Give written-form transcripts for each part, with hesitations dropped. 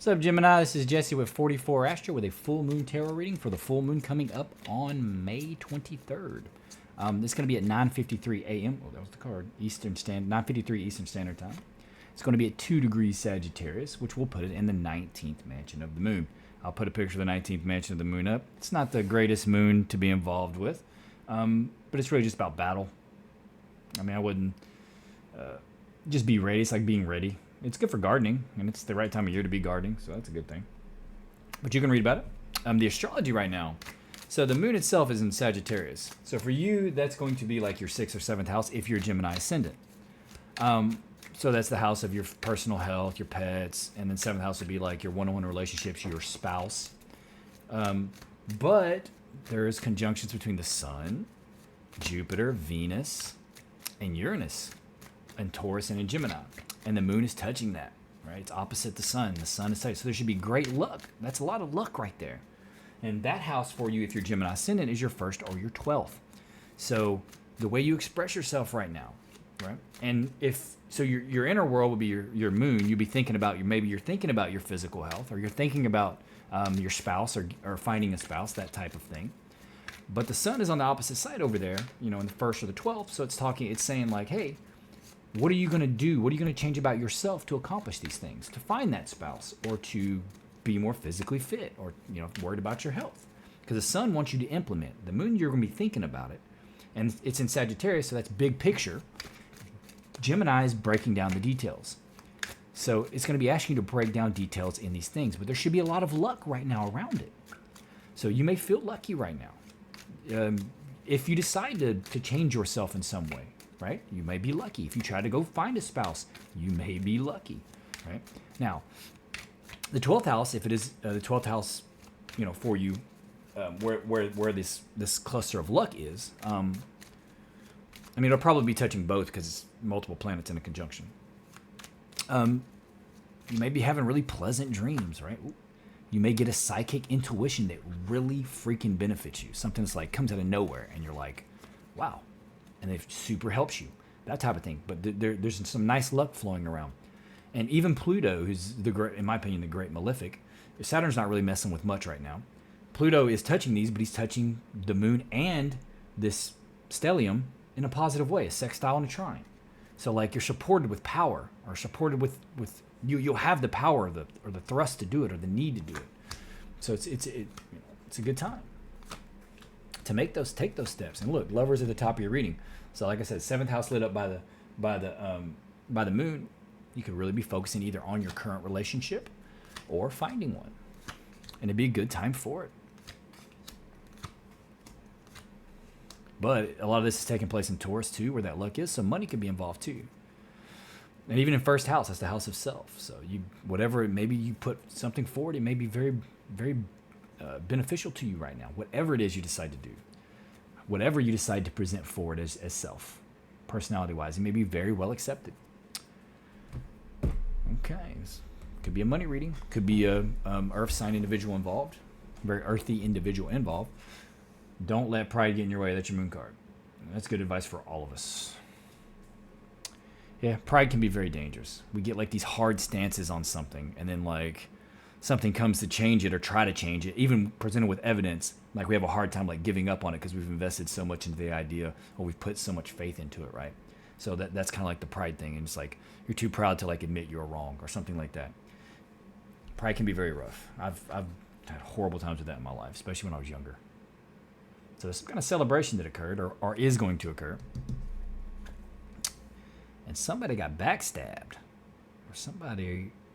What's up, Gemini? This is Jesse with 44 Astro with a full moon tarot reading for the full moon coming up on May 23rd. This is going to be at 9:53 a.m. Oh, that was the card. 9:53 Eastern Standard Time. It's going to be at 2 degrees Sagittarius, which will put it in the 19th mansion of the moon. I'll put a picture of the 19th mansion of the moon up. It's not the greatest moon to be involved with, but it's really just about battle. I mean, I wouldn't just be ready. It's like being ready. It's good for gardening, and it's the right time of year to be gardening, so that's a good thing. But you can read about it. The astrology right now. So the moon itself is in Sagittarius. So for you, that's going to be like your 6th or 7th house if you're Gemini ascendant. So that's the house of your personal health, your pets, and then 7th house would be like your one-on-one relationships, your spouse. But there's conjunctions between the Sun, Jupiter, Venus, and Uranus, and Taurus, and in Gemini. And the moon is touching that, right? It's opposite the sun. The sun is touching. So there should be great luck. That's a lot of luck right there. And that house for you, if you're Gemini ascendant, is your 1st or your 12th. So the way you express yourself right now, right? And if so, your inner world would be your moon. You'd be thinking about maybe you're thinking about your physical health, or you're thinking about your spouse or finding a spouse, that type of thing. But the sun is on the opposite side over there, in the 1st or the 12th. So it's saying like, hey, what are you going to do? What are you going to change about yourself to accomplish these things, to find that spouse, or to be more physically fit, or worried about your health? Because the sun wants you to implement. The moon, you're going to be thinking about it. And it's in Sagittarius, so that's big picture. Gemini is breaking down the details. So it's going to be asking you to break down details in these things, but there should be a lot of luck right now around it. So you may feel lucky right now. If you decide to change yourself in some way, right? You may be lucky. If you try to go find a spouse, you may be lucky, right? Now, the 12th house, if it is the 12th house, for you, where this cluster of luck is, it'll probably be touching both because it's multiple planets in a conjunction. You may be having really pleasant dreams, right? You may get a psychic intuition that really freaking benefits you. Something that's like comes out of nowhere, and you're like, wow. And it super helps you, that type of thing. But there's some nice luck flowing around. And even Pluto, who's, in my opinion, the great malefic, Saturn's not really messing with much right now. Pluto is touching these, but he's touching the moon and this stellium in a positive way, a sextile and a trine. So like you're supported with power, or supported with you'll have the power or the thrust to do it, or the need to do it. So it's a good time to take those steps. And look, lovers at the top of your reading. So like I said, 7th house lit up by the moon. You could really be focusing either on your current relationship or finding one, and it'd be a good time for it. But a lot of this is taking place in Taurus too, where that luck is, so money could be involved too. And even in 1st house, that's the house of self. So maybe you put something forward, it may be very, very beneficial to you right now. Whatever it is you decide to do, whatever you decide to present forward as self, personality-wise, it may be very well accepted. Okay, this could be a money reading, could be a earth sign individual involved, very earthy individual involved. Don't let pride get in your way. That's your moon card. That's good advice for all of us. Yeah, pride can be very dangerous. We get like these hard stances on something, and then like something comes to change it or try to change it, even presented with evidence, like we have a hard time like giving up on it because we've invested so much into the idea, or we've put so much faith into it, right? So that's kind of like the pride thing, and it's like you're too proud to like admit you're wrong or something like that. Pride can be very rough. I've had horrible times with that in my life, especially when I was younger. So there's some kind of celebration that occurred or is going to occur, and somebody got backstabbed, or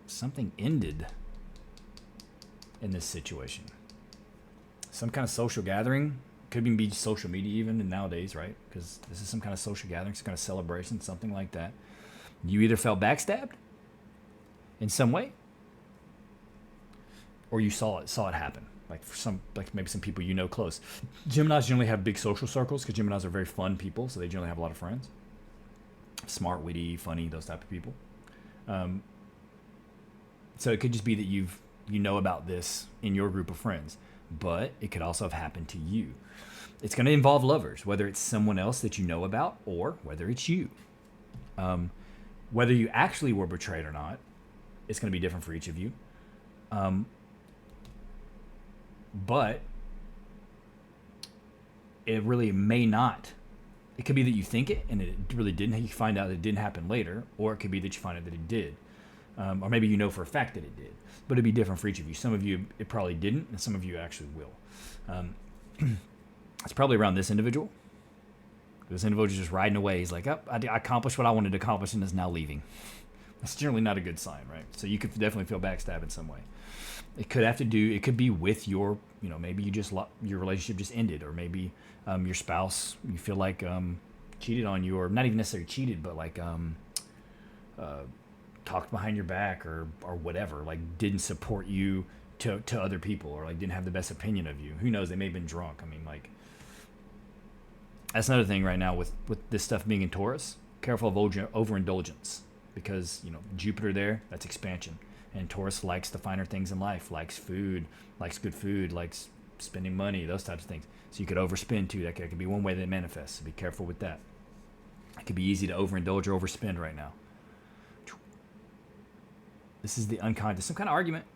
something ended in this situation. Some kind of social gathering, could even be social media even nowadays, right? Because this is some kind of social gathering, some kind of celebration, something like that. You either felt backstabbed in some way, or you saw it happen. Like maybe some people close. Geminis generally have big social circles because Geminis are very fun people, so they generally have a lot of friends. Smart, witty, funny, those type of people. So it could just be that you know about this in your group of friends, but it could also have happened to you. It's going to involve lovers, whether it's someone else that you know about or whether it's you. Whether you actually were betrayed or not, it's going to be different for each of you. But it really may not. It could be that you think it and it really didn't. You find out that it didn't happen later, or it could be that you find out that it did, or maybe you know for a fact that it did. But it'd be different for each of you. Some of you it probably didn't, and some of you actually will. It's probably around this individual. This individual is just riding away. He's like, "Oh, I accomplished what I wanted to accomplish, and is now leaving." That's generally not a good sign, right? So you could definitely feel backstabbed in some way. It could have to do. It could be with your, maybe your relationship just ended, or maybe your spouse, you feel like cheated on you, or not even necessarily cheated, but like talked behind your back, or whatever, like didn't support you to other people, or like didn't have the best opinion of you. Who knows? They may have been drunk. I mean, like, that's another thing right now with this stuff being in Taurus. Careful of overindulgence, because Jupiter there, that's expansion. And Taurus likes the finer things in life, likes food, likes good food, likes spending money, those types of things. So you could overspend too. That could be one way that it manifests. So be careful with that. It could be easy to overindulge or overspend right now. This is the unconscious, some kind of argument.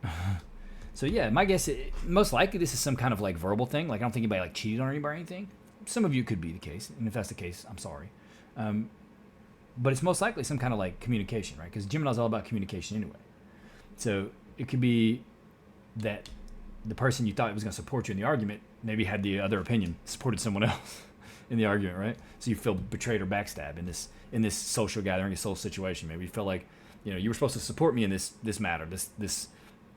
So yeah, my guess, most likely this is some kind of like verbal thing. Like I don't think anybody like cheated on anybody or anything. Some of you could be the case, and if that's the case, I'm sorry. But it's most likely some kind of like communication, right? Because Gemini's all about communication anyway. So it could be that the person you thought was going to support you in the argument maybe had the other opinion, supported someone else in the argument, right? So you feel betrayed or backstabbed in this social gathering, this social situation. Maybe you feel like you were supposed to support me in this matter. This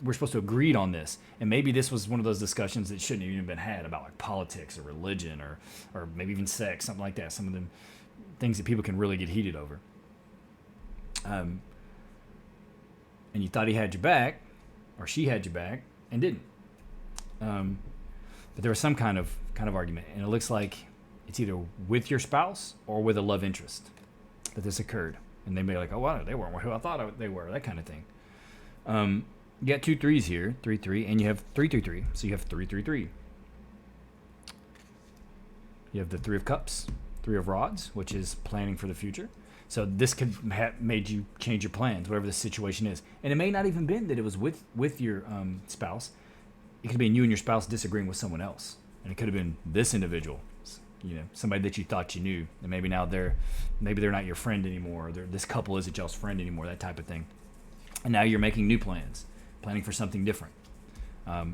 we're supposed to have agreed on this, and maybe this was one of those discussions that shouldn't have even been had about like politics or religion or maybe even sex, something like that. Some of them things that people can really get heated over. And you thought he had your back, or she had your back, and didn't. But there was some kind of argument, and it looks like it's either with your spouse or with a love interest that this occurred. And they may be like, "Oh, wow, they weren't who I thought they were," that kind of thing. You got 2 3s here, 3 3, and you have 3 3 3. So you have 3 3 3. You have the 3 of Cups, 3 of Rods, which is planning for the future. So this could have made you change your plans, whatever the situation is. And it may not even been that it was with your spouse. It could have been you and your spouse disagreeing with someone else. And it could have been this individual, somebody that you thought you knew. And maybe now they're not your friend anymore. Or this couple isn't y'all's friend anymore, that type of thing. And now you're making new plans, planning for something different. Yeah,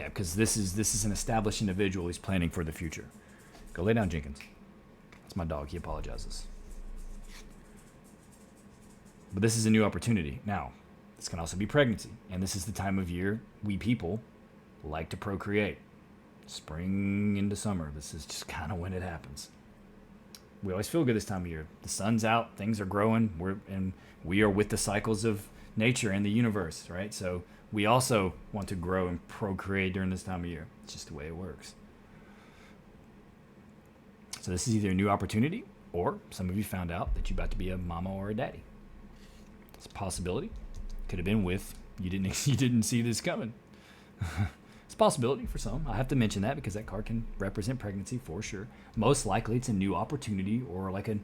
because this is an established individual who's planning for the future. Go lay down, Jenkins. That's my dog. He apologizes. But this is a new opportunity. Now, this can also be pregnancy. And this is the time of year we people like to procreate. Spring into summer. This is just kind of when it happens. We always feel good this time of year. The sun's out. Things are growing. We are with the cycles of nature and the universe, right? So we also want to grow and procreate during this time of year. It's just the way it works. So this is either a new opportunity, or some of you found out that you're about to be a mama or a daddy. It's a possibility. Could have been with you didn't see this coming. It's a possibility for some. I have to mention that because that card can represent pregnancy for sure. Most likely, it's a new opportunity or like a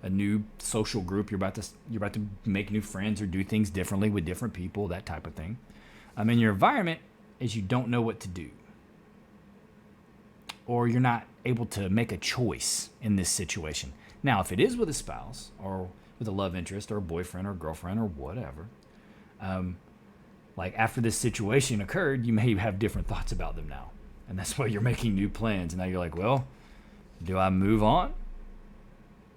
new social group. You're about to make new friends or do things differently with different people, that type of thing. In your environment is you don't know what to do, or you're not able to make a choice in this situation. Now, if it is with a spouse or with a love interest or a boyfriend or girlfriend or whatever, like after this situation occurred, you may have different thoughts about them now. And that's why you're making new plans. And now you're like, well, do I move on,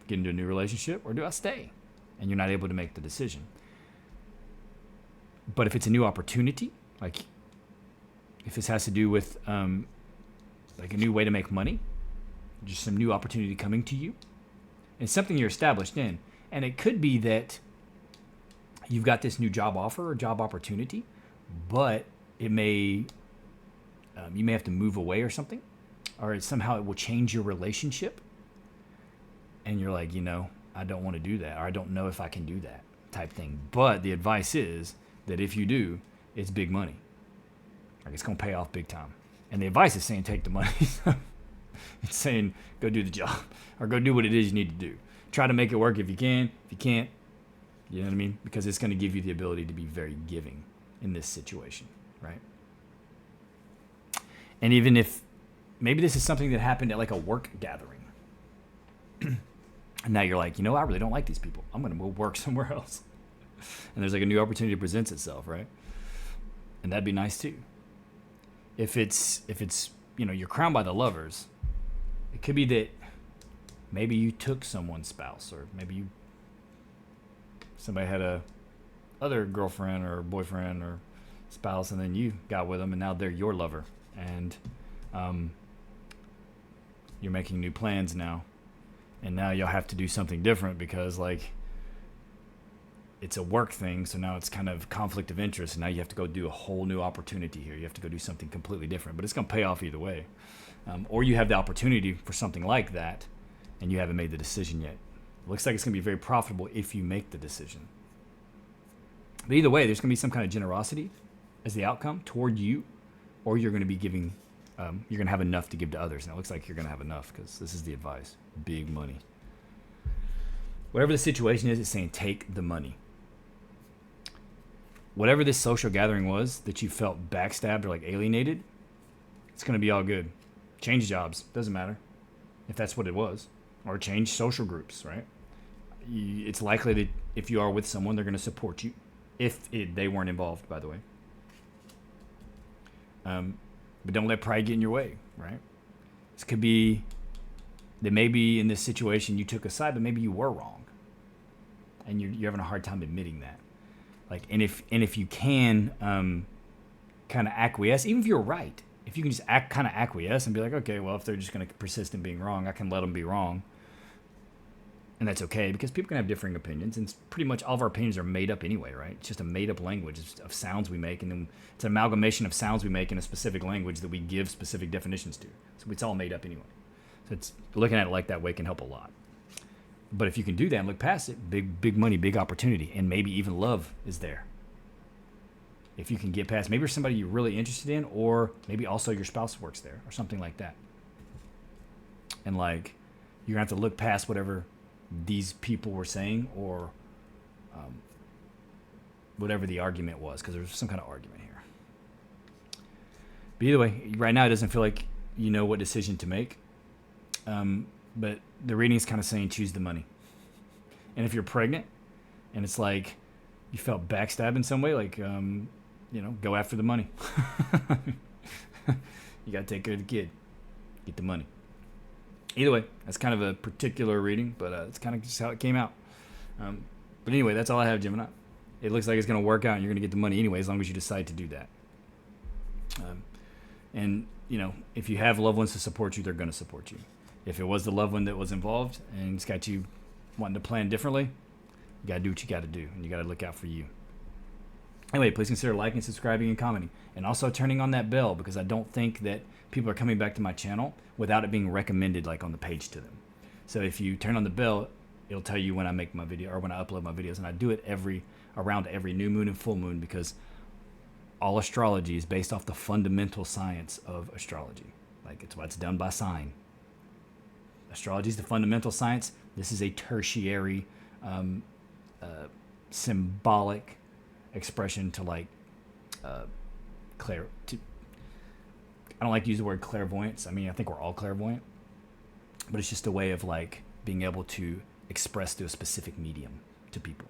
get into a new relationship, or do I stay? And you're not able to make the decision. But if it's a new opportunity, like if this has to do with like a new way to make money, just some new opportunity coming to you, and something you're established in. And it could be that you've got this new job offer or job opportunity, but it may you may have to move away or something, or somehow it will change your relationship. And you're like, I don't want to do that, or I don't know if I can do that type thing. But the advice is that if you do, it's big money. Like it's going to pay off big time. And the advice is saying take the money. It's saying go do the job or go do what it is you need to do. Try to make it work if you can. If you can't, You know what I mean? Because it's going to give you the ability to be very giving in this situation, right? And even if maybe this is something that happened at like a work gathering. And now you're like, I really don't like these people. I'm going to work somewhere else. And there's like a new opportunity presents itself, right? And that'd be nice too. If it's you're crowned by the lovers, it could be that maybe you took someone's spouse, or maybe somebody had a other girlfriend or boyfriend or spouse, and then you got with them, and now they're your lover, and you're making new plans now, and now you'll have to do something different because like it's a work thing, so now it's kind of conflict of interest, and now you have to go do a whole new opportunity here. You have to go do something completely different, but it's going to pay off either way. Or you have the opportunity for something like that, and you haven't made the decision yet. It looks like it's going to be very profitable if you make the decision. But either way, there's going to be some kind of generosity as the outcome toward you, or you're going to be giving, you're going to have enough to give to others. And it looks like you're going to have enough because this is the advice. Big money. Whatever the situation is, it's saying take the money. Whatever this social gathering was that you felt backstabbed or like alienated, it's going to be all good. Change jobs. Doesn't matter if that's what it was. Or change social groups, right? It's likely that if you are with someone, they're going to support you. If they weren't involved, by the way. But don't let pride get in your way, right? This could be that maybe in this situation you took a side, but maybe you were wrong. And you're having a hard time admitting that. Like, and if you can kind of acquiesce, even if you're right, if you can just kind of acquiesce and be like, okay, well, if they're just going to persist in being wrong, I can let them be wrong. And that's okay, because people can have differing opinions, and pretty much all of our opinions are made up anyway, right? It's just a made up language of sounds we make, and then it's an amalgamation of sounds we make in a specific language that we give specific definitions to. So it's all made up anyway. So it's looking at it like that way can help a lot. But if you can do that and look past it, big money, big opportunity, and maybe even love is there. If you can get past, maybe there's somebody you're really interested in, or maybe also your spouse works there, or something like that. And like, you're going to have to look past whatever these people were saying, or whatever the argument was, because there's some kind of argument here. But either way, right now it doesn't feel like you know what decision to make. But the reading is kind of saying choose the money. And if you're pregnant and it's like you felt backstabbed in some way, like, go after the money. You got to take care of the kid. Get the money. Either way, that's kind of a particular reading, but it's kind of just how it came out. But anyway, that's all I have, Gemini. It looks like it's going to work out and you're going to get the money anyway, as long as you decide to do that. And, if you have loved ones to support you, they're going to support you. If it was the loved one that was involved and it's got you wanting to plan differently, you got to do what you got to do, and you got to look out for you. Anyway, please consider liking, subscribing, and commenting, and also turning on that bell, because I don't think that people are coming back to my channel without it being recommended like on the page to them. So if you turn on the bell, it'll tell you when I make my video or when I upload my videos, and I do it around every new moon and full moon, because all astrology is based off the fundamental science of astrology. Like, it's what's done by sign. Astrology is the fundamental science. This is a tertiary, symbolic expression to like I don't like to use the word clairvoyance. I mean, I think we're all clairvoyant, but it's just a way of like being able to express through a specific medium to people,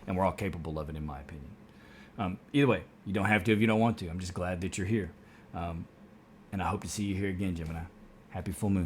and we're all capable of it, in my opinion. Either way, you don't have to if you don't want to. I'm just glad that you're here, and I hope to see you here again, Gemini. Happy full moon.